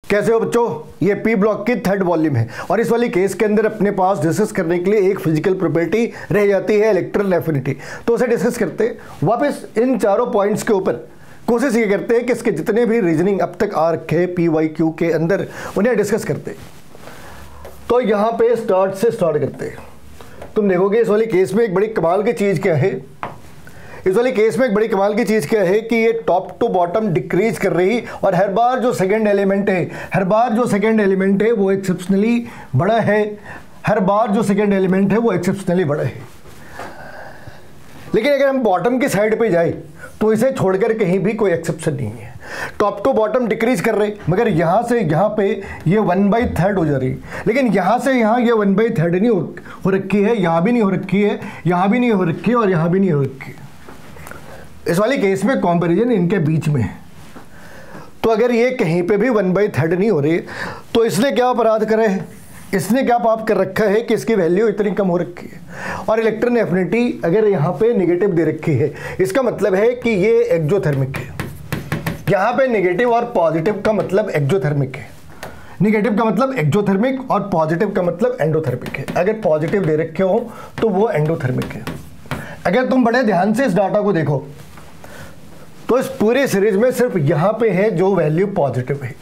कैसे हो बच्चों? ये पी ब्लॉक की थर्ड वॉल्यूम है और इस वाली केस के अंदर अपने पास डिस्कस करने के लिए एक फिजिकल प्रॉपर्टी रह जाती है इलेक्ट्रल एफिनिटी। तो उसे डिस्कस करते हैं वापस इन चारों पॉइंट्स के ऊपर। कोशिश ये करते हैं कि इसके जितने भी रीजनिंग अब तक आ रखे पी वाई क्यू के अंदर उन्हें डिस्कस करते हैं। तो यहाँ पे स्टार्ट से स्टार्ट करते हैं। तुम देखोगे इस वाली केस में एक बड़ी कमाल की चीज़ क्या है। इस वाली केस में एक बड़ी कमाल की चीज़ क्या है कि ये टॉप टू बॉटम डिक्रीज कर रही और हर बार जो सेकंड एलिमेंट है वो एक्सेप्शनली बड़ा है। हर बार जो सेकंड एलिमेंट है वो एक्सेप्शनली बड़ा है। लेकिन अगर हम बॉटम की साइड पे जाए तो इसे छोड़कर कहीं भी कोई एक्सेप्शन नहीं है। टॉप टू बॉटम डिक्रीज कर रहे, मगर यहाँ से यहाँ पे ये 1/3 हो जा रही, लेकिन यहाँ से यहाँ ये 1/3 नहीं हो रखी है, यहाँ भी नहीं हो रखी है, यहाँ भी नहीं हो रखी है और यहाँ भी नहीं हो रखी है। इस वाली केस में कंपैरिजन इनके बीच में है। तो अगर ये कहीं पे भी 1/3 नहीं हो रही तो इसने क्या अपराध करे है, इसने क्या पाप कर रखा है कि इसकी वैल्यू इतनी कम हो रखी है। और इलेक्ट्रॉन एफिनिटी अगर यहाँ पे नेगेटिव दे रखी है, इसका मतलब है कि ये एक्सोथर्मिक है। यहाँ पे नेगेटिव और पॉजिटिव का मतलब एक्सोथर्मिक है। नेगेटिव का मतलब एक्सोथर्मिक और पॉजिटिव का मतलब एंडोथर्मिक है। अगर पॉजिटिव दे रखे हो तो वो एंडोथर्मिक है। अगर तुम बड़े ध्यान से इस डाटा को देखो तो इस पूरे सीरीज में सिर्फ यहाँ पे है जो वैल्यू पॉजिटिव है,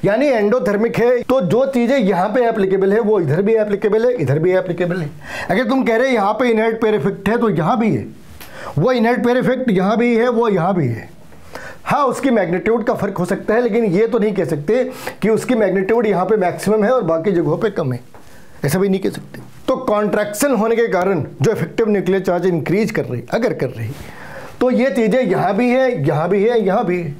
यानी एंडोथर्मिक है। तो जो चीज़ें यहाँ पे एप्लीकेबल है वो इधर भी एप्लीकेबल है, इधर भी एप्लीकेबल है। अगर तुम कह रहे हैं यहाँ पे इनर्ट पेयर इफेक्ट है तो यहाँ भी है, वो इनर्ट पेयर इफेक्ट यहाँ भी है, वो यहाँ भी है। हाँ, उसकी मैग्नीट्यूड का फर्क हो सकता है, लेकिन ये तो नहीं कह सकते कि उसकी मैग्नीट्यूड यहाँ पे मैक्सिमम है और बाकी जगहों पे कम है, ऐसा भी नहीं कह सकते। तो कॉन्ट्रैक्शन होने के कारण जो इफेक्टिव न्यूक्लियर चार्ज इंक्रीज कर रही, अगर कर रही, तो ये चीज़ें यहाँ भी है, यहाँ भी है, यहाँ भी है।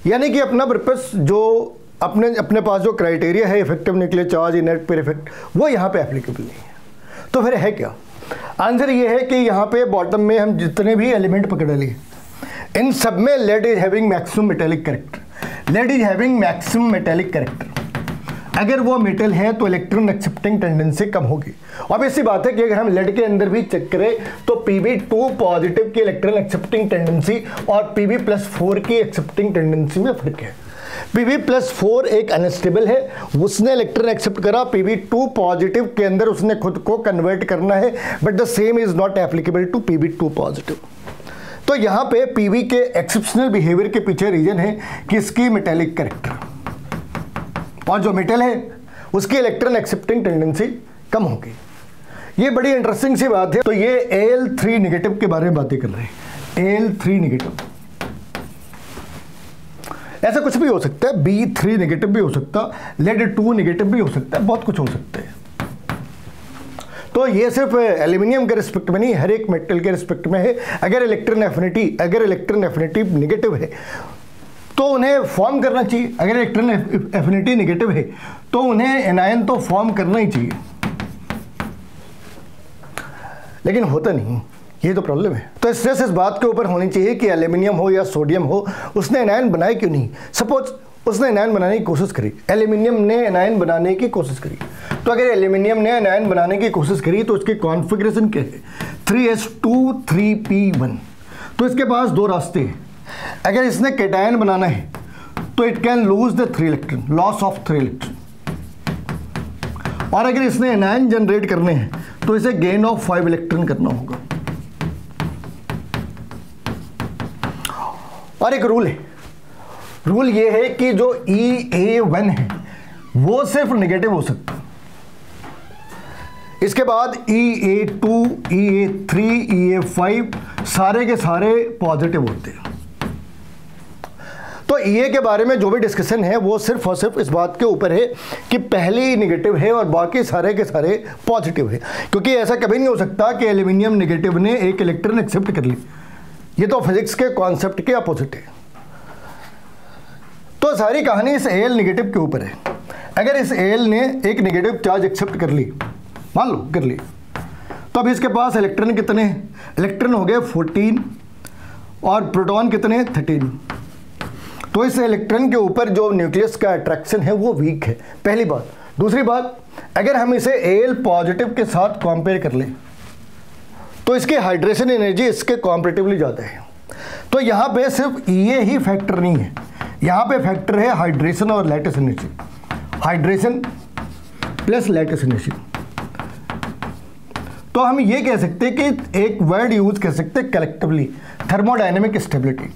यानी कि अपना पर्पस जो अपने पास जो क्राइटेरिया है effective nuclear charge inert pair effect, वो यहाँ पे एप्लीकेबल नहीं है। तो फिर है क्या? आंसर ये है कि यहाँ पे बॉटम में हम जितने भी एलिमेंट पकड़ लिए, इन सब में lead is having maximum metallic character. Lead is having maximum metallic character. अगर वो मेटल है तो इलेक्ट्रॉन एक्सेप्टिंग टेंडेंसी कम होगी। अब ऐसी बात है कि अगर हम लेड के अंदर भी चेक करें तो Pb2 पॉजिटिव की इलेक्ट्रॉन एक्सेप्टिंग टेंडेंसी और Pb+4 की एक्सेप्टिंग टेंडेंसी में फर्क है। Pb+4 एक अनस्टेबल है, उसने इलेक्ट्रॉन एक्सेप्ट करा, Pb2 पॉजिटिव के अंदर उसने खुद को कन्वर्ट करना है, but the same is not applicable to Pb2 positive. तो यहाँ पे Pb के एक्सेप्शनल बिहेवियर के पीछे रीजन है कि इसकी मेटेलिक कैरेक्टर, और जो मेटल है उसकी इलेक्ट्रॉन एक्सेप्टिंग टेंडेंसी कम होगी। ये बड़ी इंटरेस्टिंग सी बात है। तो ये Al3 नेगेटिव के बारे में बातें कर रहे हैं। Al3 नेगेटिव, ऐसा कुछ भी हो सकता है, B3 नेगेटिव भी हो सकता, Lead2 नेगेटिव भी हो सकता है, बहुत कुछ हो सकता है। तो ये सिर्फ एल्यूमिनियम के रिस्पेक्ट में नहीं, हर एक मेटल के रिस्पेक्ट में है। अगर इलेक्ट्रॉन एफिनिटी नेगेटिव है तो उन्हें फॉर्म करना चाहिए। अगर इलेक्ट्रॉन एफिनिटी नेगेटिव है तो उन्हें एनायन तो फॉर्म करना ही चाहिए, लेकिन होता नहीं, ये तो प्रॉब्लम है। तो स्ट्रेस इस बात के ऊपर होनी चाहिए कि एल्यूमिनियम हो या सोडियम हो, उसने एनायन बनाए क्यों नहीं। सपोज उसने एनायन बनाने की कोशिश करी, एल्यूमिनियम ने एनायन बनाने की कोशिश करी, तो अगर एल्यूमिनियम ने एनायन बनाने की कोशिश करी तो उसकी कॉन्फ़िगरेशन क्या है, 3s2 3p1। तो इसके पास दो रास्ते हैं। अगर इसने कैटायन बनाना है तो it can lose the 3 electron, loss of 3 electron. और अगर इसने एनायन जनरेट करने हैं तो इसे गेन ऑफ 5 इलेक्ट्रॉन करना होगा। और एक रूल है, रूल ये है कि जो EA1 है वो सिर्फ नेगेटिव हो सकता है, इसके बाद EA2 EA3 EA5 सारे के सारे पॉजिटिव होते हैं। तो EA के बारे में जो भी डिस्कशन है वो सिर्फ और सिर्फ इस बात के ऊपर है कि पहले ही नेगेटिव है और बाकी सारे के सारे पॉजिटिव है, क्योंकि ऐसा कभी नहीं हो सकता कि एल्यूमिनियम नेगेटिव ने एक इलेक्ट्रॉन एक्सेप्ट कर ली। ये तो फिजिक्स के कॉन्सेप्ट के अपोजिट है। तो सारी कहानी इस Al नेगेटिव के ऊपर है। अगर इस Al ने एक नेगेटिव चार्ज एक्सेप्ट कर ली, मान लो कर ली, तो अब इसके पास इलेक्ट्रॉन कितने हैं? इलेक्ट्रॉन हो गए 14 और प्रोटॉन कितने हैं? 13। तो इस इलेक्ट्रॉन के ऊपर जो न्यूक्लियस का अट्रैक्शन है वो वीक है, पहली बात। दूसरी बात, अगर हम इसे Al पॉजिटिव के साथ कंपेयर कर लें तो इसकी हाइड्रेशन एनर्जी इसके कॉम्पैरेटिवली ज़्यादा है। तो यहाँ पे सिर्फ EA ही फैक्टर नहीं है, यहाँ पे फैक्टर है हाइड्रेशन और lattice energy, hydration plus lattice energy. तो हम ये कह सकते हैं कि एक वर्ड यूज कर सकते हैं कलेक्टिवली, थर्मोडायनेमिक स्टेबिलिटी।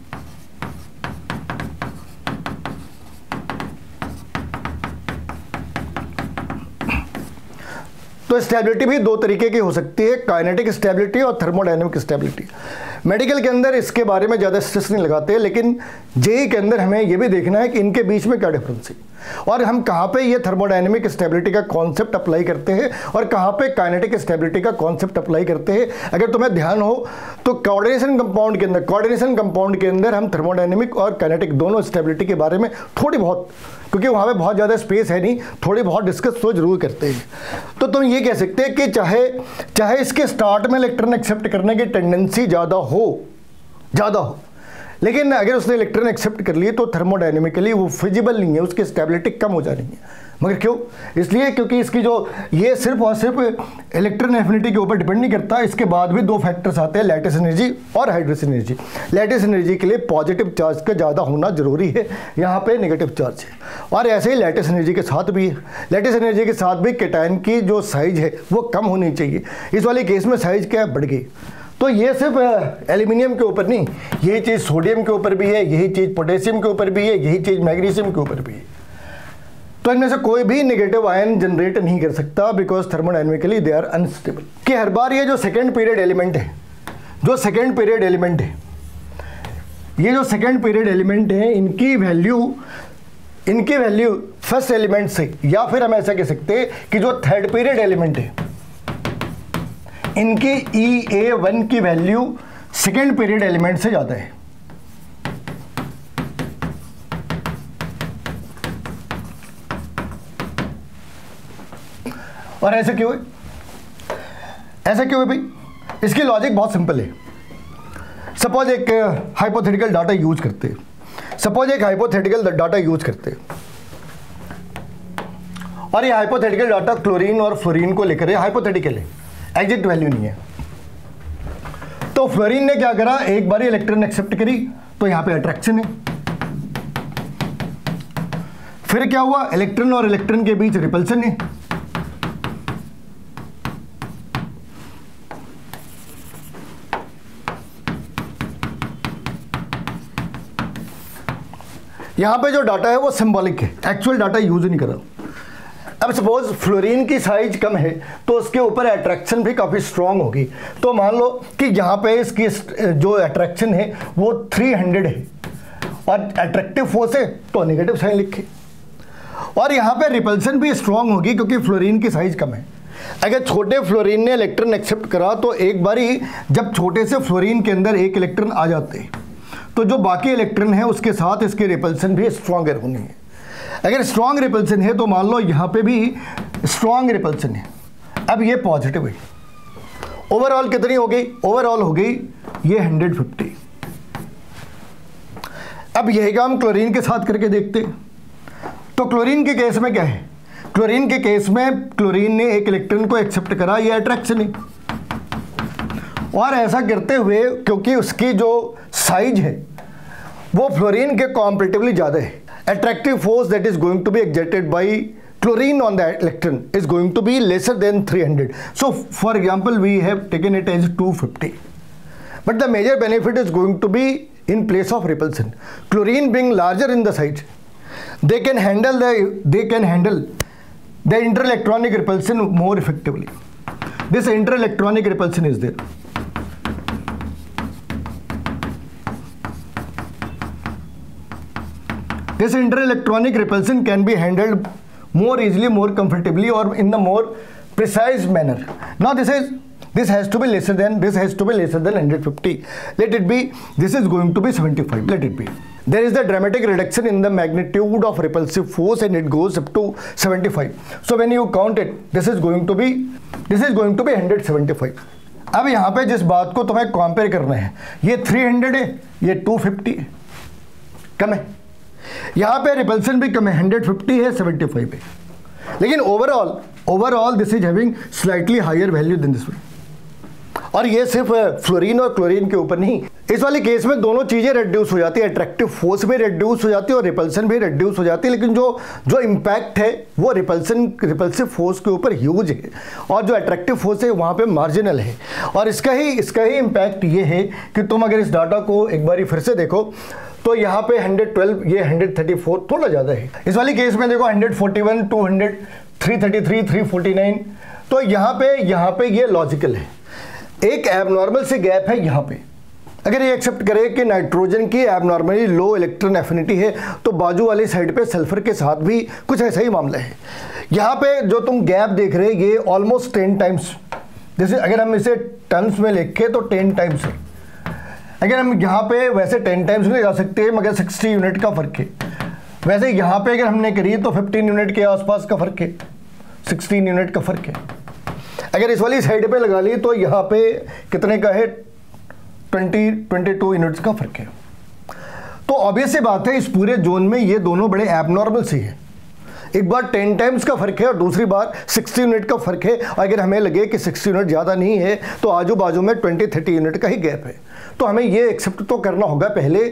तो स्टेबिलिटी भी दो तरीके की हो सकती है, काइनेटिक स्टेबिलिटी और थर्मोडायनेमिक स्टेबिलिटी। मेडिकल के अंदर इसके बारे में ज़्यादा स्ट्रेस नहीं लगाते, लेकिन जेई के अंदर हमें यह भी देखना है कि इनके बीच में क्या डिफरेंस है और हम कहाँ पे ये थर्मोडायनेमिक स्टेबिलिटी का कॉन्सेप्ट अप्लाई करते हैं और कहाँ पे काइनेटिक स्टेबिलिटी का कॉन्सेप्ट अप्लाई करते हैं। अगर तुम्हें ध्यान हो तो कोऑर्डिनेशन कंपाउंड के अंदर हम थर्मोडायनेमिक और काइनेटिक दोनों स्टेबिलिटी के बारे में थोड़ी बहुत, क्योंकि वहाँ पे बहुत ज़्यादा स्पेस है नहीं, थोड़ी बहुत डिस्कस तो जरूर करते हैं। तो तुम ये कह सकते हैं कि चाहे इसके स्टार्ट में इलेक्ट्रॉन एक्सेप्ट करने की टेंडेंसी ज़्यादा हो, लेकिन अगर उसने इलेक्ट्रॉन एक्सेप्ट कर लिए तो थर्मोडायनेमिकली वो फिजिबल नहीं है, उसकी स्टेबिलिटी कम हो जानी है। मगर क्यों? इसलिए क्योंकि इसकी जो ये सिर्फ और सिर्फ इलेक्ट्रॉन एफिनिटी के ऊपर डिपेंड नहीं करता, इसके बाद भी दो फैक्टर्स आते हैं, लैटिस एनर्जी और हाइड्रेशन एनर्जी। लैटिस एनर्जी के लिए पॉजिटिव चार्ज का ज़्यादा होना जरूरी है, यहाँ पे नेगेटिव चार्ज है। और ऐसे ही लैटिस एनर्जी के साथ भी कैटायन की जो साइज है वो कम होनी चाहिए। इस वाले केस में साइज क्या बढ़ गई। तो ये सिर्फ एल्यूमिनियम के ऊपर नहीं, यही चीज़ सोडियम के ऊपर भी है, यही चीज़ पोटेशियम के ऊपर भी है, यही चीज़ मैग्नीशियम के ऊपर भी है। तो इनमें से कोई भी नेगेटिव आयन जनरेट नहीं कर सकता, because thermodynamically they are unstable. कि हर बार ये जो सेकेंड पीरियड एलिमेंट है, ये जो सेकेंड पीरियड एलिमेंट है, इनकी वैल्यू फर्स्ट एलिमेंट से, या फिर हम ऐसा कह सकते हैं कि जो थर्ड पीरियड एलिमेंट है, इनकी EA1 की वैल्यू सेकेंड पीरियड एलिमेंट से ज्यादा है। और ऐसा क्यों है? भाई इसकी लॉजिक बहुत सिंपल है। सपोज एक हाइपोथेटिकल डाटा यूज करते हैं, और ये हाइपोथेटिकल डाटा क्लोरीन और फ्लोरीन को लेकर है, हाइपोथेटिकल है, एग्जैक्ट वैल्यू नहीं है। तो फ्लोरीन ने क्या करा, एक बार इलेक्ट्रॉन एक्सेप्ट करी तो यहां पे अट्रैक्शन है। फिर क्या हुआ, इलेक्ट्रॉन और इलेक्ट्रॉन के बीच रिपल्सन है। यहां पे जो डाटा है वो सिंबॉलिक है, एक्चुअल डाटा यूज नहीं करा। अब सपोज फ्लोरीन की साइज कम है तो उसके ऊपर अट्रैक्शन भी काफ़ी स्ट्रांग होगी। तो मान लो कि यहाँ पे इसकी जो अट्रैक्शन है वो 300 है और अट्रैक्टिव फोर्स है तो नेगेटिव साइन लिखे। और यहाँ पे रिपल्सन भी स्ट्रांग होगी क्योंकि फ्लोरीन की साइज कम है। अगर छोटे फ्लोरीन ने इलेक्ट्रॉन एक्सेप्ट करा तो एक बारी जब छोटे से फ्लोरीन के अंदर एक इलेक्ट्रॉन आ जाते हैं तो जो बाकी इलेक्ट्रॉन है उसके साथ इसकी रिपल्सन भी स्ट्रांगर होनी है। अगर स्ट्रॉन्ग रिपल्सन है तो मान लो यहाँ पे भी स्ट्रॉन्ग रिपल्सन है, अब ये पॉजिटिव है। ओवरऑल कितनी हो गई? ओवरऑल हो गई ये 150। अब यही काम क्लोरीन के साथ करके देखते। तो क्लोरीन के केस में क्या है, क्लोरीन के केस में क्लोरीन ने एक इलेक्ट्रॉन को एक्सेप्ट करा, ये अट्रैक्शन है। और ऐसा करते हुए क्योंकि उसकी जो साइज है वो फ्लोरीन के कॉम्पैरेटिवली ज़्यादा है, attractive force that is going to be exerted by chlorine on the electron is going to be lesser than 300. So for example we have taken it as 250, but the major benefit is going to be in place of repulsion. Chlorine being larger in the size, they can handle the interelectronic repulsion more effectively. This interelectronic repulsion is there. This interelectronic repulsion can be handled more easily, more comfortably, or in the more precise manner. Now this has to be lesser than 150. Let it be. This is going to be 75. Let it be. There is the dramatic reduction in the magnitude of repulsive force, and it goes up to 75. So when you count it, this is going to be 175. अब यहाँ पे जिस बात को तुम्हें compare करना है, ये 300 है, ये 250 है, कम है। यहाँ पे रिपल्सन भी कम है, 150 है, 75 है। लेकिन overall this is having slightly higher value than this one. और ये सिर्फ फ्लोरीन और क्लोरीन के ऊपर नहीं, इस वाले केस में दोनों चीज़ें रिड्यूस हो जाती है, अट्रैक्टिव फोर्स भी रिड्यूस हो जाती है और रिपल्सन भी रिड्यूस हो जाती है, लेकिन जो इम्पैक्ट है वो रिपल्सिव फोर्स के ऊपर ह्यूज है और जो अट्रैक्टिव फोर्स है वहाँ पे मार्जिनल है। और इसका ही इम्पैक्ट ये है कि तुम अगर इस डाटा को एक बार फिर से देखो तो यहाँ पे 112, ये 134 थोड़ा ज़्यादा है। इस वाली केस में देखो 141, 200, 333, 349, तो यहाँ पे ये लॉजिकल है। एक एबनॉर्मल से गैप है यहाँ पे। अगर ये एक्सेप्ट करें कि नाइट्रोजन की एबनॉर्मली लो इलेक्ट्रॉन एफिनिटी है तो बाजू वाली साइड पे सल्फर के साथ भी कुछ ऐसा ही मामला है। यहाँ पे जो तुम गैप देख रहे हैं ये ऑलमोस्ट 10 टाइम्स, जैसे अगर हम इसे टर्म्स में लिखें तो 10 टाइम्स है। अगर हम यहाँ पे वैसे 10 टाइम्स नहीं जा सकते मगर 60 यूनिट का फ़र्क है। वैसे यहाँ पे अगर हमने करी तो 15 यूनिट के आसपास का फ़र्क है, 16 यूनिट का फ़र्क है। अगर इस वाली साइड पे लगा ली तो यहाँ पे कितने का है, 22 यूनिट्स का फ़र्क है। तो ऑब्वियस सी बात है इस पूरे जोन में ये दोनों बड़े एबनॉर्मल से हैं। एक बार 10 टाइम्स का फ़र्क है और दूसरी बार 60 यूनिट का फ़र्क है। अगर हमें लगे कि 60 यूनिट ज़्यादा नहीं है तो आजू बाजू में 20-30 यूनिट का ही गैप है, तो हमें ये एक्सेप्ट तो करना होगा पहले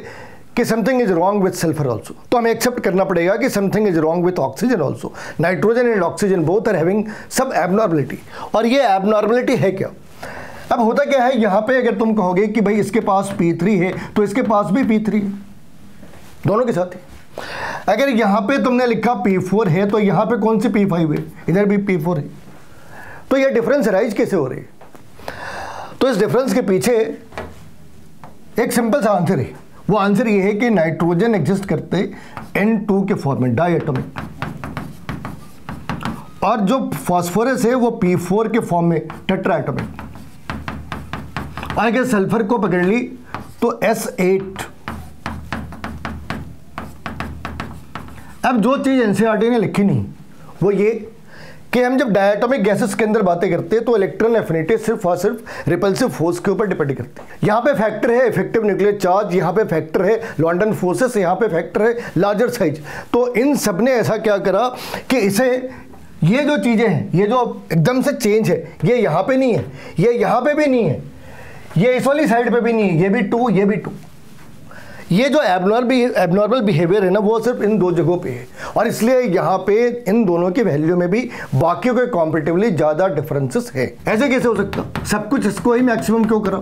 कि something is wrong with sulphur also. तो हमें एक्सेप्ट करना पड़ेगा कि something is wrong with oxygen also. Nitrogen and oxygen both are having sub abnormality. और ये एबनॉर्मलिटी है क्या? अब होता क्या है, यहाँ पे अगर तुम कहोगे कि भाई इसके पास P3 है तो इसके पास भी P3 है, दोनों के साथ है। अगर यहाँ पे तुमने लिखा P4 है तो यहाँ पे कौन सी P5 है, इधर भी P4 है। तो ये डिफरेंस राइज कैसे हो रही है? तो इस डिफरेंस के पीछे एक सिंपल सा आंसर है। वो आंसर ये है कि नाइट्रोजन एग्जिस्ट करते N2 के फॉर्म में, डाई एटॉमिक, और जो फास्फोरस है वो P4 के फॉर्म में, टेट्रा एटॉमिक। और अगर सल्फर को पकड़ ली तो S8। अब जो चीज़ एनसीईआरटी ने लिखी नहीं वो ये कि हम जब डायटोमिक गैसेस के अंदर बातें करते हैं तो इलेक्ट्रॉन एफिनिटी सिर्फ और सिर्फ रिपल्सिव फोर्स के ऊपर डिपेंड करती है। यहाँ पे फैक्टर है इफेक्टिव न्यूक्लियर चार्ज, यहाँ पे फैक्टर है लॉन्डन फोर्सेस, यहाँ पे फैक्टर है लार्जर साइज। तो इन सब ने ऐसा क्या करा कि इसे ये जो चीज़ें हैं, ये जो एकदम से चेंज है, ये यहाँ पे नहीं है, ये यहाँ पे भी नहीं है, ये इस वाली साइड पे भी नहीं है, ये भी 2, ये भी 2। ये जो एबनॉर्मल बिहेवियर है ना वो सिर्फ इन दो जगहों पे है और इसलिए यहाँ पे इन दोनों की वैल्यू में भी बाकियों के कॉम्पेरेटिवली ज़्यादा डिफरेंसेस है। ऐसे कैसे हो सकता? सब कुछ इसको ही मैक्सिमम क्यों करा?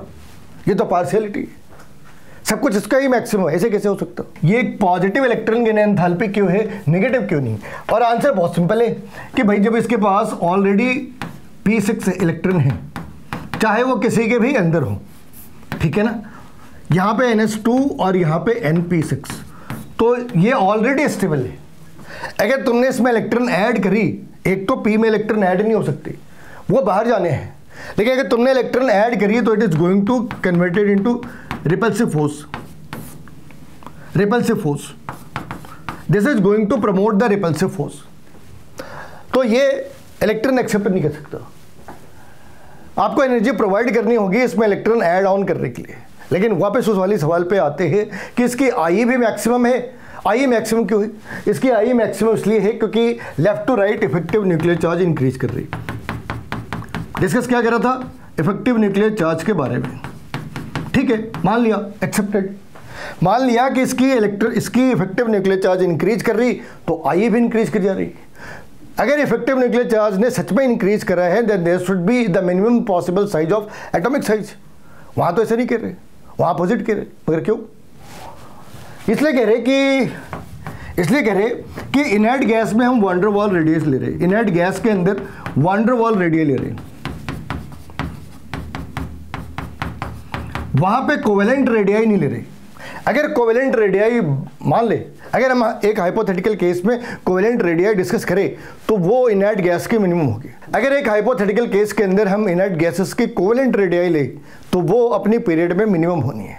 ये तो पार्शियलिटी है, सब कुछ इसका ही मैक्सिमम, ऐसे कैसे हो सकता? ये एक पॉजिटिव इलेक्ट्रॉन की एंथैल्पी क्यों है, नेगेटिव क्यों नहीं? और आंसर बहुत सिंपल है कि भाई जब इसके पास ऑलरेडी P6 इलेक्ट्रॉन है, चाहे वो किसी के भी अंदर हो, ठीक है ना, यहाँ पे NH2 और यहाँ पे NP6, तो ये ऑलरेडी स्टेबल है। अगर तुमने इसमें इलेक्ट्रॉन ऐड करी, एक तो P में इलेक्ट्रॉन ऐड नहीं हो सकती, वो बाहर जाने हैं, लेकिन अगर तुमने इलेक्ट्रॉन ऐड करी तो it is going to converted into repulsive force. Repulsive force, this is going to promote the repulsive force. तो ये इलेक्ट्रॉन एक्सेप्ट नहीं कर सकता। आपको एनर्जी प्रोवाइड करनी होगी इसमें इलेक्ट्रॉन ऐड ऑन करने के लिए। लेकिन वापस उस वाली सवाल पे आते हैं कि इसकी आई भी मैक्सिमम है। आई मैक्सिमम क्यों है? इसकी आई मैक्सिमम इसलिए है क्योंकि left to right effective nuclear charge increase कर रही। डिस्कस क्या करा था? इफेक्टिव न्यूक्लियर चार्ज के बारे में, ठीक है, मान लिया, एक्सेप्टेड। मान लिया कि इसकी इफेक्टिव न्यूक्लियर चार्ज इंक्रीज कर रही तो आई भी इंक्रीज कर जा रही। अगर इफेक्टिव न्यूक्लियर चार्ज ने सच में इंक्रीज करा है then there should be the minimum possible size of atomic size. वहाँ तो ऐसे नहीं कर रहे, वहाँ अपोजिट कर रहे। मगर क्यों? इसलिए कह रहे कि इनर्ट गैस में हम वैन डर वाल रेडियस ले रहे हैं। इनर्ट गैस के अंदर वैन डर वाल रेडियस ले रहे हैं, वहाँ पे कोवेलेंट रेडियाई नहीं ले रहे। अगर कोवेलेंट रेडियाई मान ले, अगर हम एक हाइपोथेटिकल केस में कोवेलेंट रेडियाई डिस्कस करें तो वो इनर्ट गैस की मिनिमम होगी। अगर एक हाइपोथेटिकल केस के अंदर हम इनर्ट गैसेस की कोवेलेंट रेडियाई ले तो वो अपनी पीरियड में मिनिमम होनी है,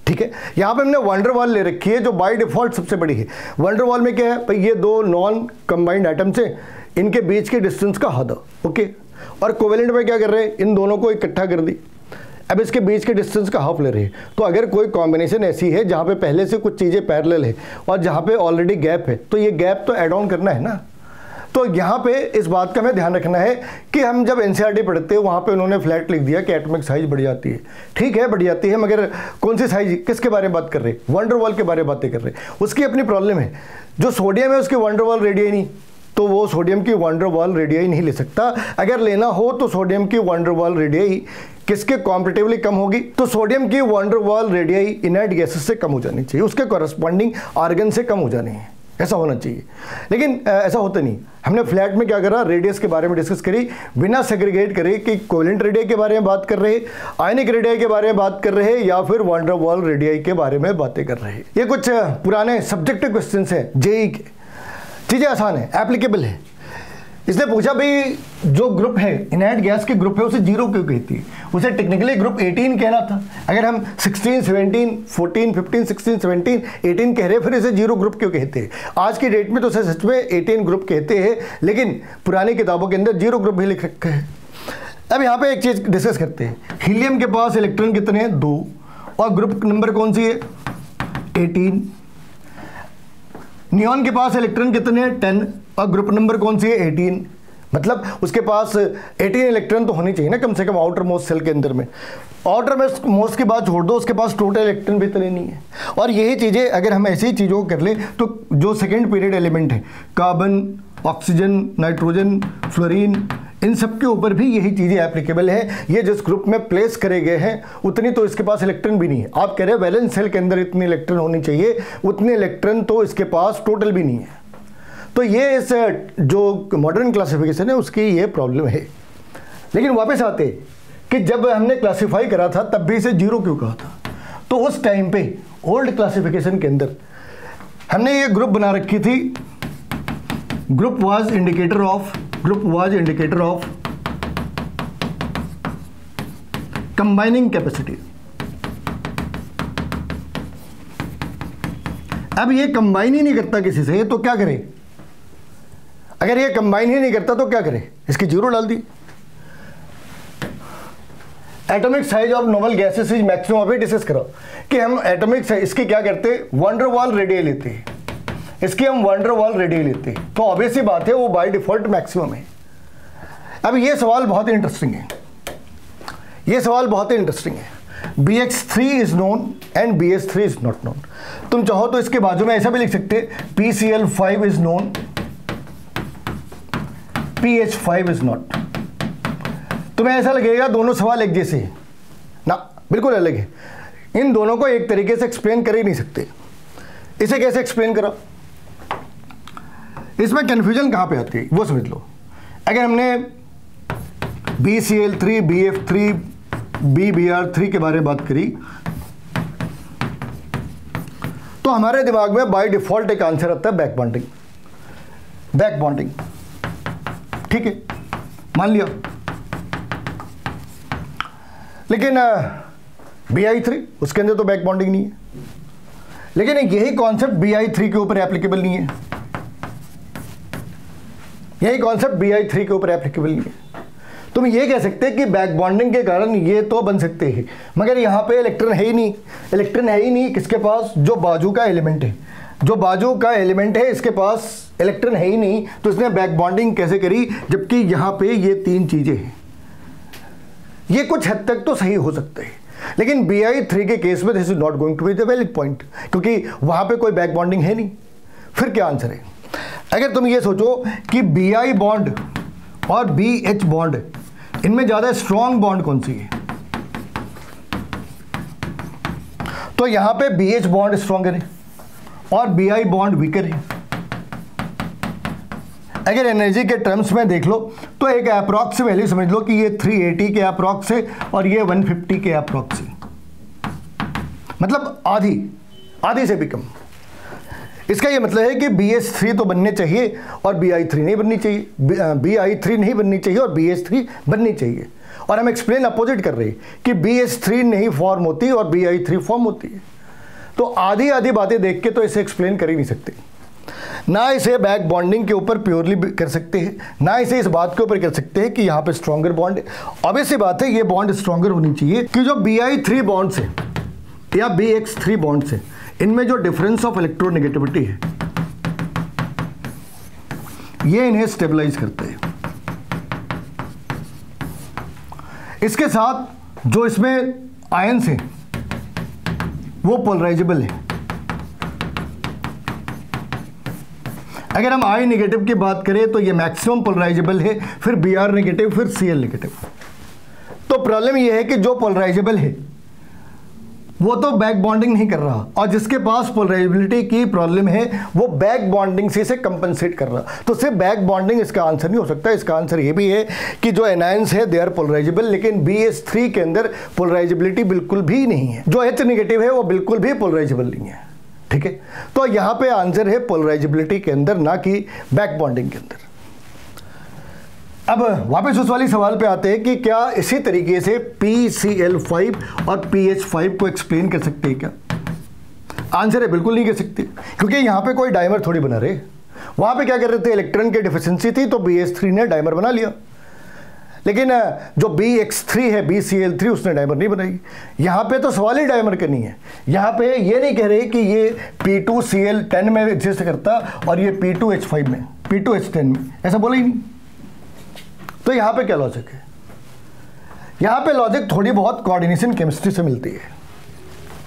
ठीक है। यहाँ पे हमने वैन डर वाल ले रखी है जो बाय डिफॉल्ट सबसे बड़ी है। वैन डर वाल में क्या है भाई, ये दो नॉन कंबाइंड एटम्स हैं, इनके बीच के डिस्टेंस का हाफ, ओके। और कोवेलेंट में क्या कर रहे हैं, इन दोनों को इकट्ठा कर दी, अब इसके बीच के डिस्टेंस का हाफ ले रही है। तो अगर कोई कॉम्बिनेशन ऐसी है जहाँ पे पहले से कुछ चीज़ें पैरेलल है और जहाँ पे ऑलरेडी गैप है तो ये गैप तो ऐड ऑन करना है ना। तो यहाँ पे इस बात का हमें ध्यान रखना है कि हम जब एनसीईआरटी पढ़ते हैं वहाँ पे उन्होंने फ्लैट लिख दिया कि एटॉमिक साइज बढ़ जाती है। ठीक है, बढ़ जाती है, मगर कौन सी साइज, किसके बारे में बात कर रहे हैं? वंडर वॉल के बारे में बातें कर रहे हैं। उसकी अपनी प्रॉब्लम है। जो सोडियम है उसकी वंडर वॉल रेडियाई नहीं, तो वो सोडियम की वंडर वॉल रेडियाई नहीं ले सकता। अगर लेना हो तो सोडियम की वंडर वॉल रेडियाई किसके कॉम्परेटिवली कम होगी? तो सोडियम की wonder wall radii inert gases से कम हो जानी चाहिए, उसके कॉरस्पॉन्डिंग आर्गन से कम हो जानी है, ऐसा होना चाहिए। लेकिन ऐसा होता नहीं। हमने फ्लैट में क्या करा, रेडियस के बारे में डिस्कस करी, बिना सेग्रीगेट करे कि कोवेलेंट रेडियाई के बारे में बात कर रहे, आयनिक रेडियाई के बारे में बात कर रहे, या फिर वंडर वॉल रेडियाई के बारे में बातें कर रहे। ये कुछ पुराने सब्जेक्टिव क्वेश्चन है जेईई के, चीज़ें आसान है, एप्लीकेबल है। इसने पूछा भाई जो ग्रुप है, इनर्ट गैस के ग्रुप है, उसे जीरो क्यों कहती है? उसे टेक्निकली ग्रुप 18 कहना था। अगर हम 16, 17, 14, 15, 16, 17, 18 कह रहे हैं, फिर इसे जीरो ग्रुप क्यों कहते हैं? आज की डेट में तो उसे सच में 18 ग्रुप कहते हैं, लेकिन पुरानी किताबों के अंदर जीरो ग्रुप भी लिख रखा है। अब यहाँ पे एक चीज़ डिस्कस करते हैं। हीलियम के पास इलेक्ट्रॉन कितने हैं? 2, और ग्रुप नंबर कौन सी है? 18। नियॉन के पास इलेक्ट्रॉन कितने हैं? 10, और ग्रुप नंबर कौन सी है? 18। मतलब उसके पास 18 इलेक्ट्रॉन तो होनी चाहिए ना कम से कम आउटर मोस्ट सेल के अंदर में। आउटर मोस्ट की बात छोड़ दो, उसके पास टोटल इलेक्ट्रॉन भी इतने नहीं है। और यही चीज़ें अगर हम ऐसी चीज़ों को कर ले तो जो सेकेंड पीरियड एलिमेंट है, कार्बन, ऑक्सीजन, नाइट्रोजन, फ्लोरीन, इन सब के ऊपर भी यही चीज़ें एप्लीकेबल है। ये जिस ग्रुप में प्लेस करे गए हैं उतनी तो इसके पास इलेक्ट्रॉन भी नहीं है। आप कह रहे हैं वैलेंस सेल के अंदर इतनी इलेक्ट्रॉन होनी चाहिए, उतने इलेक्ट्रॉन तो इसके पास टोटल भी नहीं है। तो ये इस जो मॉडर्न क्लासिफिकेशन है उसकी ये प्रॉब्लम है। लेकिन वापस आते कि जब हमने क्लासिफाई करा था तब भी इसे जीरो क्यों कहा था? तो उस टाइम पे ओल्ड क्लासिफिकेशन के अंदर हमने ये ग्रुप बना रखी थी, group was indicator of combining capacity. अब ये कंबाइन ही नहीं करता किसी से, तो क्या करे? अगर ये कंबाइन ही नहीं करता तो क्या करे? इसकी जीरो डाल दी। Atomic size of noble gases is maximum. अभी डिस्कस करो कि हम एटॉमिक साइज इसकी क्या करते हैं? वंडर वॉल रेडियाई लेते हैं, इसकी हम वंडर वॉल रेडियाई लेते हैं, तो ऑब्वियस सी बात है वो बाय डिफॉल्ट मैक्सिमम है। अब ये सवाल बहुत ही इंटरेस्टिंग है, BX3 is known and BH3 is not known. तुम चाहो तो इसके बाजू में ऐसा भी लिख सकते PCl5 is known, PH5 is not. तुम्हें ऐसा लगेगा दोनों सवाल एक जैसे हैं ना, बिल्कुल अलग है। इन दोनों को एक तरीके से एक्सप्लेन कर ही नहीं सकते। इसे कैसे एक्सप्लेन करा? इसमें कंफ्यूजन कहाँ पे आती है वो समझ लो। अगर हमने BCl3, BF3, BBr3 के बारे में बात करी तो हमारे दिमाग में बाय डिफॉल्ट एक आंसर आता है बैक बॉन्डिंग। ठीक है, मान लिया। लेकिन BI3 उसके अंदर तो बैक बॉन्डिंग नहीं है। लेकिन यही कॉन्सेप्ट BI3 के ऊपर एप्लीकेबल नहीं है, तुम ये कह सकते हैं कि बैक बॉन्डिंग के कारण ये तो बन सकते हैं, मगर यहाँ पे इलेक्ट्रॉन है ही नहीं। किसके पास? जो बाजू का एलिमेंट है इसके पास इलेक्ट्रॉन है ही नहीं, तो इसने बैक बॉन्डिंग कैसे करी? जबकि यहाँ पे ये तीन चीजें हैं। ये कुछ हद तक तो सही हो सकता है, लेकिन BI3 के केस में this is not going to be the valid point, क्योंकि वहां पे कोई बैक बॉन्डिंग है नहीं। फिर क्या आंसर है? अगर तुम ये सोचो कि BI बॉन्ड और BH बॉन्ड, इनमें ज्यादा स्ट्रॉन्ग बॉन्ड कौन सी है, तो यहां पे BH बॉन्ड स्ट्रॉन्गर है और BI बॉन्ड वीकर है। अगर एनर्जी के टर्म्स में देख लो तो एक अप्रॉक्स वैल्यू समझ लो कि ये 380 के अप्रॉक्स है और ये 150 के अप्रॉक्स है, मतलब आधी से भी कम। इसका ये मतलब है कि BH3 तो बनने चाहिए और BI3 नहीं बननी चाहिए, BI3 नहीं बननी चाहिए और BH3 बननी चाहिए। और हम एक्सप्लेन अपोजिट कर रहे हैं कि BH3 नहीं फॉर्म होती और BI3 फॉर्म होती है। तो आधी बातें देख के तो इसे एक्सप्लेन कर ही नहीं सकते। ना इसे बैक बॉन्डिंग के ऊपर प्योरली कर सकते हैं, ना इसे इस बात के ऊपर कर सकते हैं कि यहाँ पे स्ट्रॉन्गर बॉन्ड है। ऑब्वियस बात है ये बॉन्ड स्ट्रॉन्गर होनी चाहिए कि जो BI3 बॉन्ड से या BX3 बॉन्ड से इनमें जो डिफरेंस ऑफ इलेक्ट्रोनेगेटिविटी है ये इन्हें स्टेबलाइज करते हैं। इसके साथ जो इसमें आयंस हैं वो पोलराइजेबल है। अगर हम आई नेगेटिव की बात करें तो ये मैक्सिमम पोलराइजेबल है, फिर बी आर नेगेटिव, फिर सी एल नेगेटिव। तो प्रॉब्लम ये है कि जो पोलराइजेबल है वो तो बैक बॉन्डिंग नहीं कर रहा, और जिसके पास पोलराइजेबिलिटी की प्रॉब्लम है वो बैक बॉन्डिंग से कंपनसेट कर रहा। तो सिर्फ बैक बॉन्डिंग इसका आंसर नहीं हो सकता। इसका आंसर ये भी है कि जो एनायंस है दे आर पोलराइजेबल, लेकिन BH3 के अंदर पोलराइजेबिलिटी बिल्कुल भी नहीं है। जो H नेगेटिव है वो बिल्कुल भी पोलराइजेबल नहीं है। ठीक है, तो यहाँ पे आंसर है पोलराइजेबिलिटी के अंदर, ना कि बैक बॉन्डिंग के अंदर। अब वापस उस वाली सवाल पे आते हैं कि क्या इसी तरीके से PCl5 और PH5 को एक्सप्लेन कर सकते हैं क्या? आंसर है बिल्कुल नहीं कर सकते, क्योंकि यहाँ पे कोई डाइमर थोड़ी बना रहे। वहाँ पे क्या कर रहे थे, इलेक्ट्रॉन की डिफिशिएंसी थी तो BH3 ने डाइमर बना लिया, लेकिन जो BX3 है BCl3 उसने डाइमर नहीं बनाई। यहाँ पे तो सवाल ही डाइमर का नहीं है। यहाँ पे ये नहीं कह रहे कि ये P2Cl10 में एग्जिस्ट करता और ये P2H5 में, P2H10 में, ऐसा बोला ही नहीं। तो यहाँ पे क्या लॉजिक है? यहाँ पे लॉजिक थोड़ी बहुत कोऑर्डिनेशन केमिस्ट्री से मिलती है।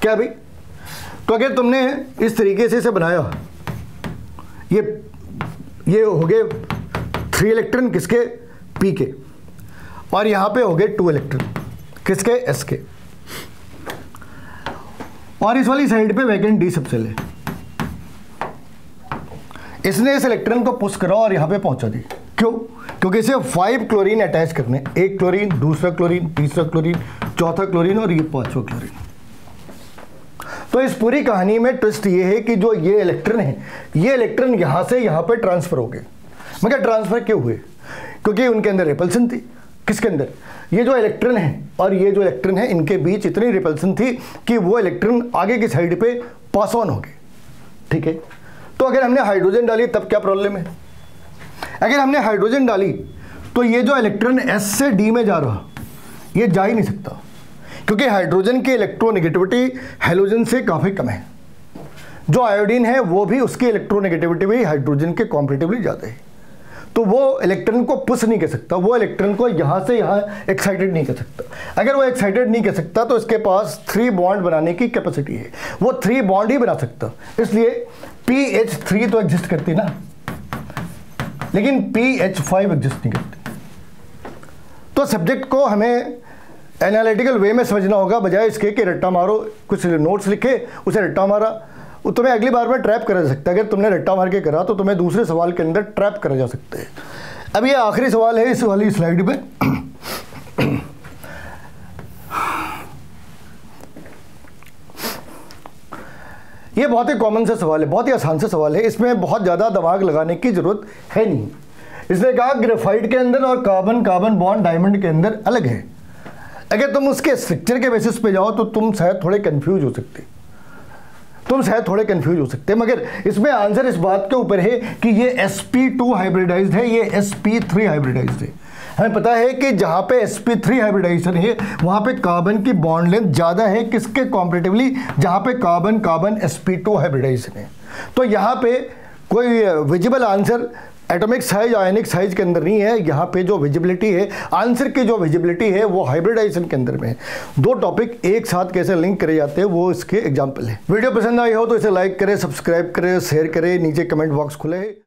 क्या भाई? तो अगर तुमने इस तरीके से इसे बनाया, ये हो गए 3 इलेक्ट्रॉन किसके, P के, और यहाँ पे हो गए 2 इलेक्ट्रॉन किसके, S के, और इस वाली साइड पे वैकेंट D सबसेल है। इसने इस इलेक्ट्रॉन को पुश करा और यहाँ पे पहुंचा दी। क्यों? क्योंकि इसे 5 क्लोरीन अटैच करने, एक क्लोरीन, दूसरा क्लोरीन, तीसरा क्लोरीन, चौथा क्लोरीन और ये 5वां क्लोरीन। तो इस पूरी कहानी में ट्विस्ट ये है कि जो ये इलेक्ट्रॉन है, ये इलेक्ट्रॉन यहाँ से यहाँ पे ट्रांसफर हो गए। मगर ट्रांसफर क्यों हुए? क्योंकि उनके अंदर रिपल्सन थी। किसके अंदर? ये जो इलेक्ट्रॉन है और ये जो इलेक्ट्रॉन है, इनके बीच इतनी रिपल्सन थी कि वो इलेक्ट्रॉन आगे की साइड पे पास ऑन हो गए। ठीक है, तो अगर हमने हाइड्रोजन डाली तब क्या प्रॉब्लम है? अगर हमने हाइड्रोजन डाली तो ये जो इलेक्ट्रॉन S से D में जा रहा, ये जा ही नहीं सकता, क्योंकि हाइड्रोजन की इलेक्ट्रोनेगेटिविटी हैलोजन से काफ़ी कम है। जो आयोडीन है वो भी, उसकी इलेक्ट्रोनेगेटिविटी भी हाइड्रोजन के कॉम्पैरेटिवली ज़्यादा है। तो वो इलेक्ट्रॉन को पुश नहीं कर सकता, वो इलेक्ट्रॉन को यहाँ से यहाँ एक्साइटेड नहीं कर सकता। अगर वो एक्साइटेड नहीं कर सकता तो इसके पास 3 बॉन्ड बनाने की कैपेसिटी है, वो 3 बॉन्ड ही बना सकता। इसलिए PH3 तो एग्जिस्ट करती ना, लेकिन PH5 एग्जिस्ट नहीं करती। तो सब्जेक्ट को हमें एनालिटिकल वे में समझना होगा, बजाय इसके कि रट्टा मारो, कुछ नोट्स लिखे उसे रट्टा मारा। वो तुम्हें अगली बार में ट्रैप करा जा सकता है। अगर तुमने रट्टा मार के करा तो तुम्हें दूसरे सवाल के अंदर ट्रैप करा जा सकता है। अब ये आखिरी सवाल है इस वाली स्लाइड में। ये बहुत ही कॉमन सा सवाल है, बहुत ही आसान सा सवाल है, इसमें बहुत ज़्यादा दिमाग लगाने की ज़रूरत है नहीं। इसने कहा ग्रेफाइट के अंदर और कार्बन कार्बन बॉन्ड डायमंड के अंदर अलग है। अगर तुम उसके स्ट्रक्चर के बेसिस पे जाओ तो तुम शायद थोड़े कंफ्यूज हो सकते, मगर इसमें आंसर इस बात के ऊपर है कि ये sp2 हाइब्रिडाइज्ड है, ये sp3 हाइब्रिडाइज्ड है। हमें पता है कि जहाँ पे sp3 हाइब्रिडाइजेशन है वहाँ पे कार्बन की बॉन्ड लेंथ ज़्यादा है किसके कॉम्पैरेटिवली, जहाँ पे कार्बन कार्बन sp2 हाइब्रिडाइजेशन है। तो यहाँ पे कोई विजिबल आंसर एटॉमिक साइज आयनिक साइज के अंदर नहीं है। यहाँ पे जो विजिबिलिटी है, आंसर की जो विजिबिलिटी है वो हाइब्रिडाइजेशन के अंदर में है। 2 टॉपिक एक साथ कैसे लिंक करे जाते हैं वो इसके एग्जाम्पल है। वीडियो पसंद आई हो तो इसे लाइक करें, सब्सक्राइब करें, शेयर करें, नीचे कमेंट बॉक्स खुले है।